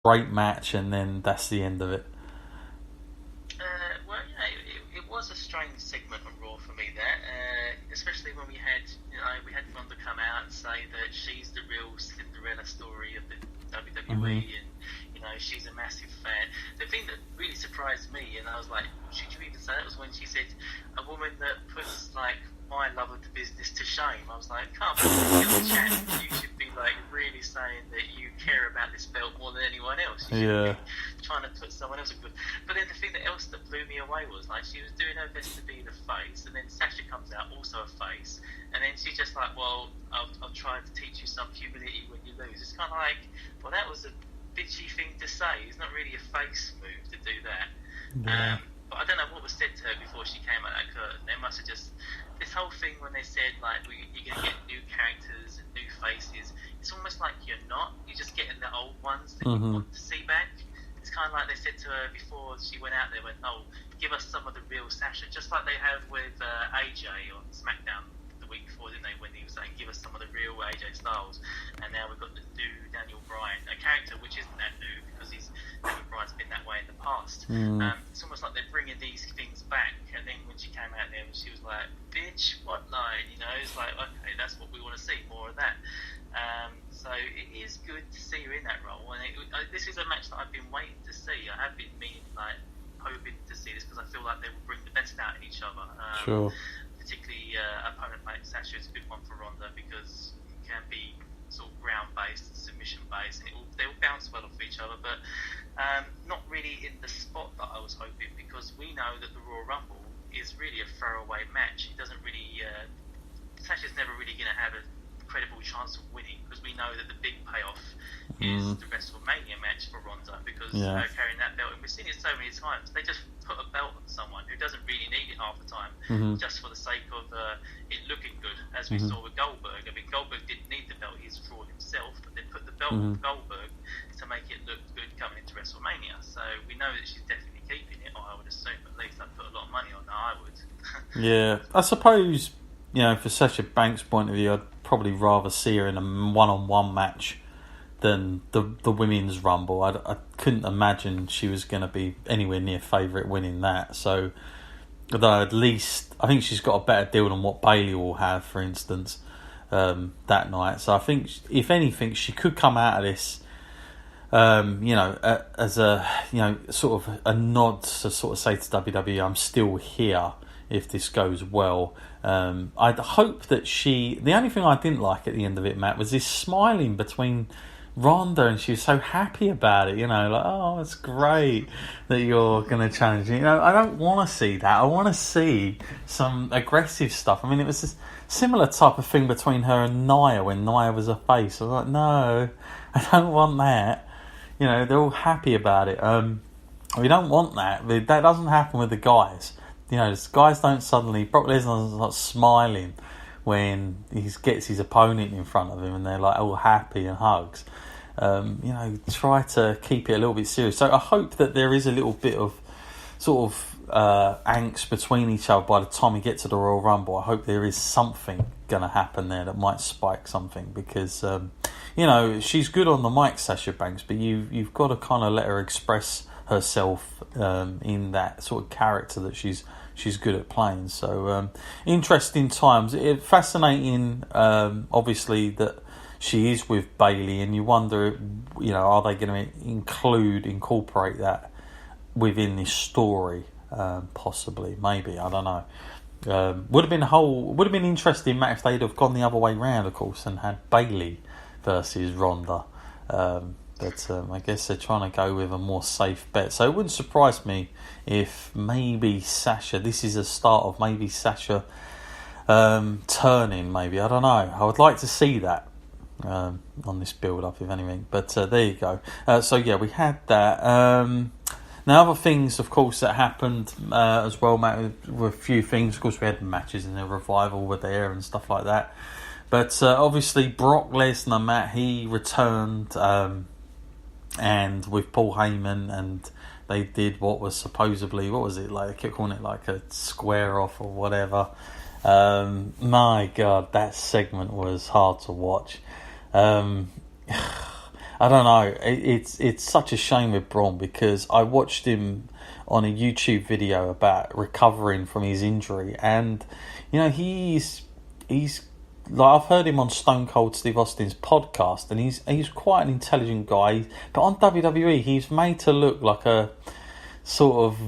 great match, and then that's the end of it. Well, it was a strange segment on Raw for me there, especially when we had Ronda come out and say that she's the real Cinderella story of the WWE, and she's a massive fan. The thing that really surprised me, and I was like, should you even say that, was when she said a woman that puts like my love of the business to shame. I was like, come on, in the chat, you should be like really saying that you care about this belt more than anyone else. You should be trying to put someone else in good. But then the thing else that blew me away was like she was doing her best to be the face, and then Sasha comes out also a face, and then she's just like, well, I'll try to teach you some humility when you lose. It's kind of like, well, that was a bitchy thing to say. It's not really a face move to do that. Yeah. But I don't know what was said to her before she came out that curtain. They must have just, this whole thing when they said like you're going to get new characters and new faces, it's almost like you're not. You're just getting the old ones that you want to see back. It's kind of like they said to her before she went out there, went, oh, give us some of the real Sasha, just like they have with AJ on SmackDown the week before, didn't they, when he was saying, give us some of the real AJ Styles, and now we've got the new Daniel Bryan, a character which isn't that new because Daniel Bryan's been that way in the past. It's almost like they're bringing these things back, and then when she came out there, she was like, bitch, what line? It's like, okay, that's what we want to see, more of that. So it is good to see her in that role, and this is a match that I've been waiting to see. I have been hoping to see this because I feel like they will bring the best out in each other. Sure. Particularly opponent like Sasha is a good one for Ronda because it can be sort of ground based, submission based, and they will bounce well off each other, but not really in the spot that I was hoping, because we know that the Royal Rumble is really a throwaway match. It doesn't really Sasha's never really going to have a credible chance of winning, because we know that the big payoff is the WrestleMania match for Ronda, because her carrying that belt, and we've seen it so many times, they just put a belt on someone who doesn't really need it half the time, just for the sake of it looking good, as we saw with Goldberg. I mean, Goldberg didn't need the belt, he's a fraud himself, but they put the belt on Goldberg to make it look good coming into WrestleMania. So we know that she's definitely keeping it, or I would assume, at least I'd put a lot of money on that, I would. Yeah, I suppose, for Sasha Banks' point of view, I'd probably rather see her in a one-on-one match than the women's rumble. I couldn't imagine she was going to be anywhere near favourite winning that. So, although at least I think she's got a better deal than what Bayley will have, for instance, that night. So I think, if anything, she could come out of this, as a sort of a nod to sort of say to WWE, I'm still here if this goes well. I'd hope that the only thing I didn't like at the end of it, Matt, was this smiling between Ronda, and she was so happy about it, like, oh, it's great that you're going to challenge me. I don't want to see that. I want to see some aggressive stuff. I mean, it was a similar type of thing between her and Nia when Nia was a face. I was like, no, I don't want that. They're all happy about it. We don't want that. That doesn't happen with the guys. Guys don't suddenly... Brock Lesnar doesn't start smiling when he gets his opponent in front of him and they're like all happy and hugs. Try to keep it a little bit serious. So I hope that there is a little bit of sort of angst between each other by the time we get to the Royal Rumble. I hope there is something going to happen there that might spike something, because she's good on the mic, Sasha Banks, but you've got to kind of let her express herself in that sort of character that she's good at playing. So interesting times. Fascinating, obviously, that she is with Bayley, and you wonder, are they going to incorporate that within this story? Possibly, maybe, I don't know. Would have been interesting, Matt, if they'd have gone the other way round, of course, and had Bayley versus Ronda. But I guess they're trying to go with a more safe bet. So it wouldn't surprise me if maybe Sasha, this is a start of maybe Sasha turning, maybe. I don't know. I would like to see that on this build-up, if anything. But there you go. We had that. Now, other things, of course, that happened as well, Matt, were a few things. Of course, we had matches in the Revival were there and stuff like that. But obviously, Brock Lesnar, Matt, he returned... and with Paul Heyman, and they did what was supposedly, what was it, like, I kept calling it like a square off or whatever. My God, that segment was hard to watch. I I don't know. It's such a shame with Braun, because I watched him on a YouTube video about recovering from his injury, and he's like, I've heard him on Stone Cold Steve Austin's podcast, and he's quite an intelligent guy. But on WWE, he's made to look like a sort of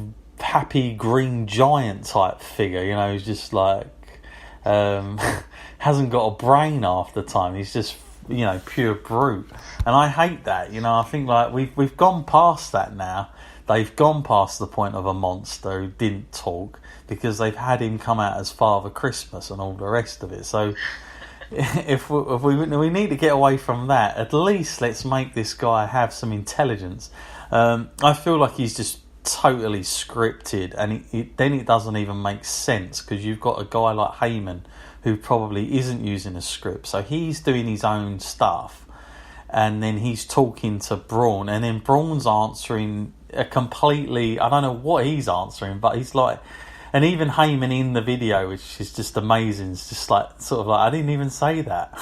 happy green giant type figure. He's just like hasn't got a brain half the time. He's just pure brute, and I hate that. I think like we've gone past that now. They've gone past the point of a monster who didn't talk, because they've had him come out as Father Christmas and all the rest of it. So if we need to get away from that, at least let's make this guy have some intelligence. I feel like he's just totally scripted, and then it doesn't even make sense, because you've got a guy like Heyman who probably isn't using a script, so he's doing his own stuff, and then he's talking to Braun, and then Braun's answering a completely, I don't know what he's answering, but he's like, and even Heyman in the video, which is just amazing, it's just like sort of like, I didn't even say that.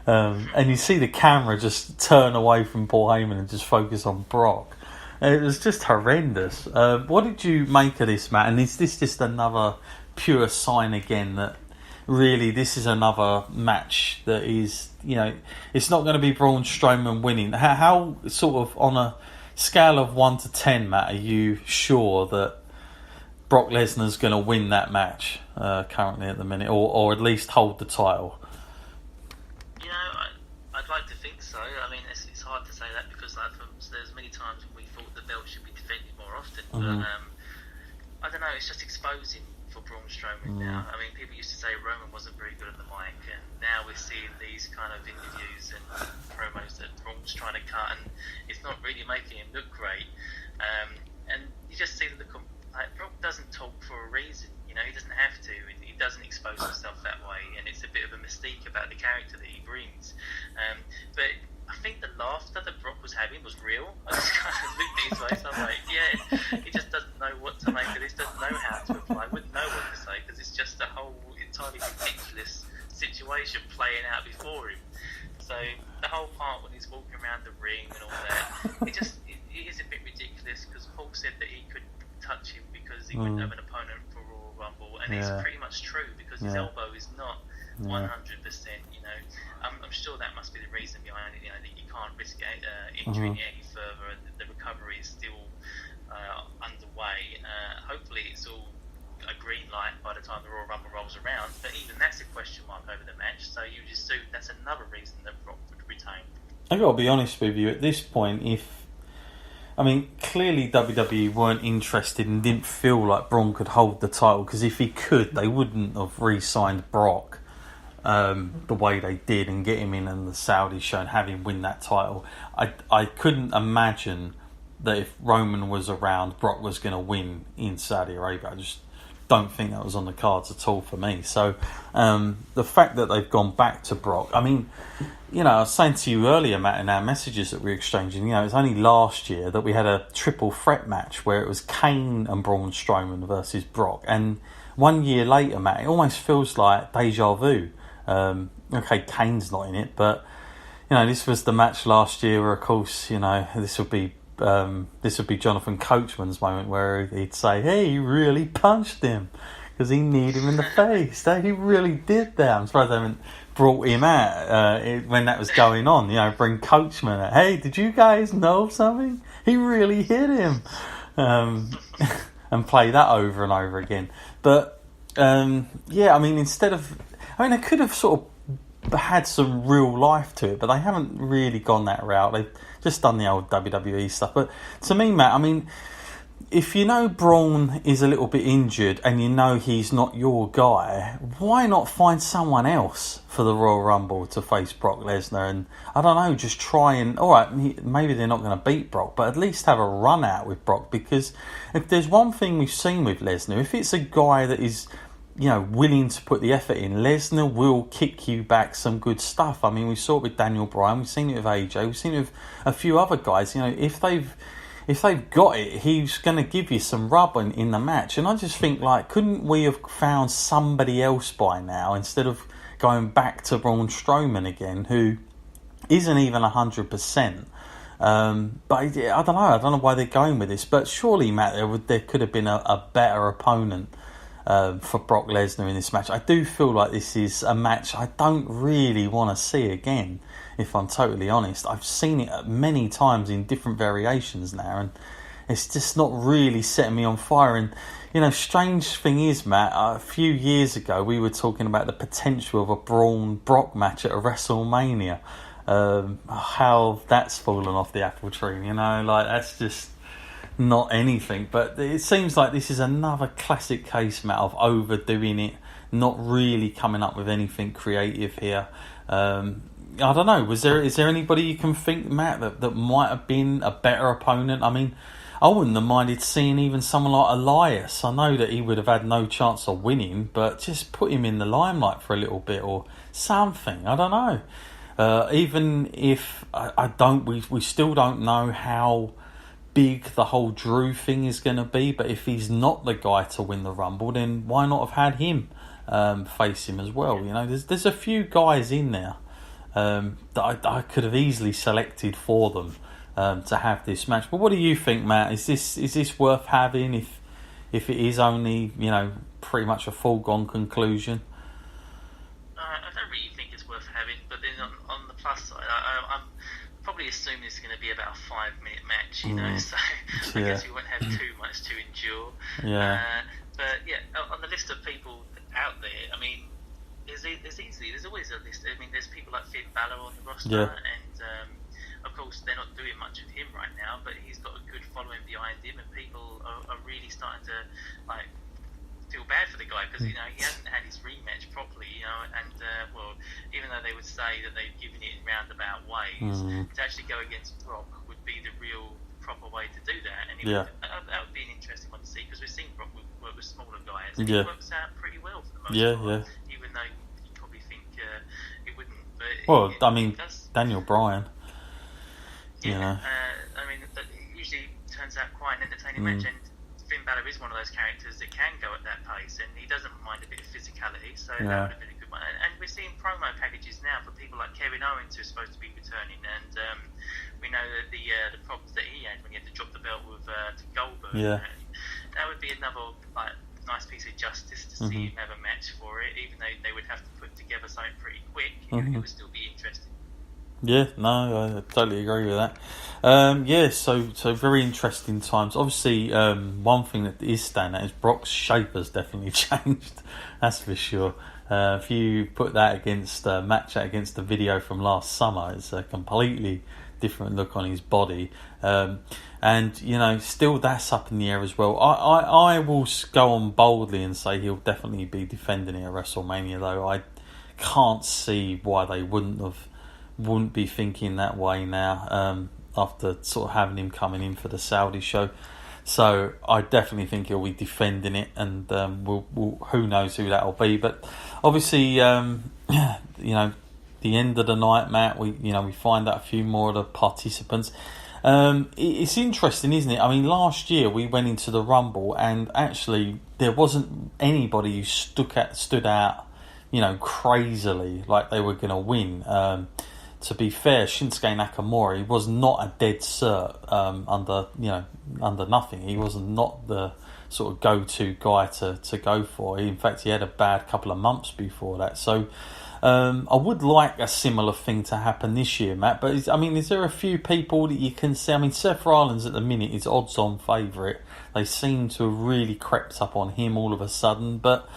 And you see the camera just turn away from Paul Heyman and just focus on Brock. And it was just horrendous. What did you make of this, Matt? And is this just another pure sign again that really this is another match that is, it's not going to be Braun Strowman winning? How sort of on a scale of 1 to 10, Matt, are you sure that Brock Lesnar's going to win that match currently at the minute, or at least hold the title? I'd like to think so. I mean, it's hard to say that, because there's many times when we thought the belt should be defended more often. Mm-hmm. But I don't know, it's just exposing for Braun Strowman now. I mean, people used to say Roman wasn't very good on the mic, and now we're seeing these kind of interviews and promos that Braun's trying to cut, and it's not really making him look great. And you just see that Brock doesn't talk for a reason. He doesn't have to. He doesn't expose himself that way, and it's a bit of a mystique about the character that he brings. But I think the laughter that Brock was having was real. I just kind of looked at his face, I'm like, yeah, he just doesn't know what to make of this, doesn't know how to apply, wouldn't know what to say, because it's just a whole entirely ridiculous situation playing out before him. So the whole part when he's walking around the ring and all that, it is a bit ridiculous, because Paul said that he could touch him because he wouldn't have an opponent for Royal Rumble, and it's pretty much true, because his elbow is not 100%. I'm sure that must be the reason behind it. That you can't risk injuring it any further. The recovery is still underway. Hopefully, it's all a green light by the time the Royal Rumble rolls around. But even that's a question mark over the match. So you just assume that's another reason that Brock would retain. I got to be honest with you. At this point, clearly WWE weren't interested and didn't feel like Braun could hold the title, because if he could, they wouldn't have re-signed Brock the way they did and get him in the Saudi show and have him win that title. I couldn't imagine that if Roman was around, Brock was going to win in Saudi Arabia. I just don't think that was on the cards at all for me. So the fact that they've gone back to Brock, I was saying to you earlier, Matt, in our messages that we were exchanging, it was only last year that we had a triple threat match where it was Kane and Braun Strowman versus Brock. And 1 year later, Matt, it almost feels like deja vu. Okay, Kane's not in it, but this was the match last year where, of course, this would be Jonathan Coachman's moment where he'd say, "Hey, he really punched him because he kneed him in the face. He really did that." I'm surprised they haven't brought him out when that was going on. Bring Coachman out. "Hey, did you guys know something? He really hit him," and play that over and over again. But instead of, they could have sort of had some real life to it, but they haven't really gone that route. They've just done the old WWE stuff. But to me, Matt, if Braun is a little bit injured and he's not your guy, why not find someone else for the Royal Rumble to face Brock Lesnar? And I don't know, just try and, alright, maybe they're not going to beat Brock, but at least have a run out with Brock, because if there's one thing we've seen with Lesnar, if it's a guy that is willing to put the effort in, Lesnar will kick you back some good stuff. We saw it with Daniel Bryan, we've seen it with AJ, we've seen it with a few other guys. If they've got it, he's going to give you some rub in the match. And I just think, couldn't we have found somebody else by now instead of going back to Braun Strowman again, who isn't even 100%. But I don't know. I don't know why they're going with this. But surely, Matt, there could have been a better opponent for Brock Lesnar in this match. I do feel like this is a match I don't really want to see again, if I'm totally honest. I've seen it many times in different variations now, and it's just not really setting me on fire. And, strange thing is, Matt, a few years ago we were talking about the potential of a Braun Brock match at a WrestleMania. How that's fallen off the apple tree, that's just not anything. But it seems like this is another classic case, Matt, of overdoing it, not really coming up with anything creative here. I don't know. Is there anybody you can think, Matt, that might have been a better opponent? I mean, I wouldn't have minded seeing even someone like Elias. I know that he would have had no chance of winning, but just put him in the limelight for a little bit or something. I don't know. Even if we still don't know how big the whole Drew thing is going to be. But if he's not the guy to win the Rumble, then why not have had him face him as well? There's a few guys in there that I could have easily selected for them to have this match. But what do you think, Matt? Is this worth having if it is only pretty much a foregone conclusion? I don't really think it's worth having, but then on the plus side, I'm probably assuming it's going to be about a 5-minute match, so I guess we won't have too much to endure. But on the list of people out there, I mean, there's always a list. I mean, there's people like Finn Balor on the roster, and of course they're not doing much with him right now, but he's got a good following behind him, and people are really starting to feel bad for the guy because he hasn't had his rematch properly, and even though they would say that they've given it in roundabout ways, to actually go against Brock would be the real proper way to do that, and that would be an interesting one to see because we've seen Brock work with smaller guys, and it works out pretty well for the most part, even though you probably think it wouldn't. But Daniel Bryan. I mean, that usually turns out quite an entertaining match, and Finn Balor is one of those characters that can go at that pace, and he doesn't mind a bit of physicality, so that would have been a good one. And we're seeing promo packages now for people like Kevin Owens, who's supposed to be returning, and we know that the problems that he had when he had to drop the belt with to Goldberg. That would be another nice piece of justice to see him have a match for it, even though they would have to put together something pretty quick. It would still be interesting. Yeah, no, I totally agree with that. So very interesting times. Obviously, one thing that is standing out is Brock's shape has definitely changed. That's for sure. If you put that against match that against the video from last summer, it's a completely different look on his body. And still that's up in the air as well. I will go on boldly and say he'll definitely be defending it at WrestleMania, though. I can't see why they wouldn't be thinking that way now after sort of having him coming in for the Saudi show. So I definitely think he'll be defending it, and we'll who knows who that'll be. But obviously, the end of the night, Matt, we find out a few more of the participants. It's interesting, isn't it? I mean, last year we went into the Rumble, and actually there wasn't anybody who stood out, crazily like they were going to win. To be fair, Shinsuke Nakamura was not a dead cert under nothing. He was not the sort of go-to guy to go for. In fact, he had a bad couple of months before that. So I would like a similar thing to happen this year, Matt. But is there a few people that you can see? I mean, Seth Rollins at the minute is odds-on favourite. They seem to have really crept up on him all of a sudden, but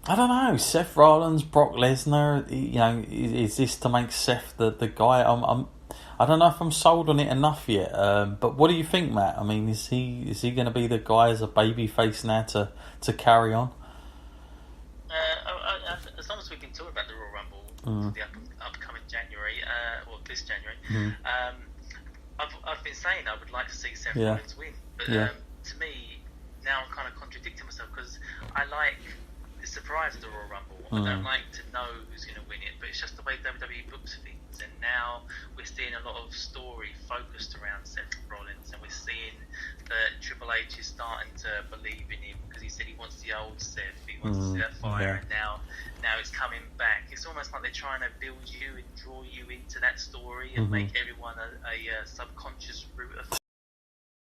I don't know. Seth Rollins, Brock Lesnar. Is this to make Seth the guy? I don't know if I'm sold on it enough yet. But what do you think, Matt? I mean, is he going to be the guy as a babyface now to carry on? As long as we can talk about the Royal Rumble for the upcoming January, or this January, I've been saying I would like to see Seth Rollins win, but to me now I'm kind of contradicting myself because I like the surprise of the Royal Rumble. I don't like to know who's going to win it, but it's just the way WWE books things, and now we're seeing a lot of story focused around Seth Rollins, and we're seeing that Triple Triple H is starting to believe in him because he said he wants the old Seth, he wants to see that fire, and now it's coming back. It's almost like they're trying to build you and draw you into that story and make everyone a subconscious root of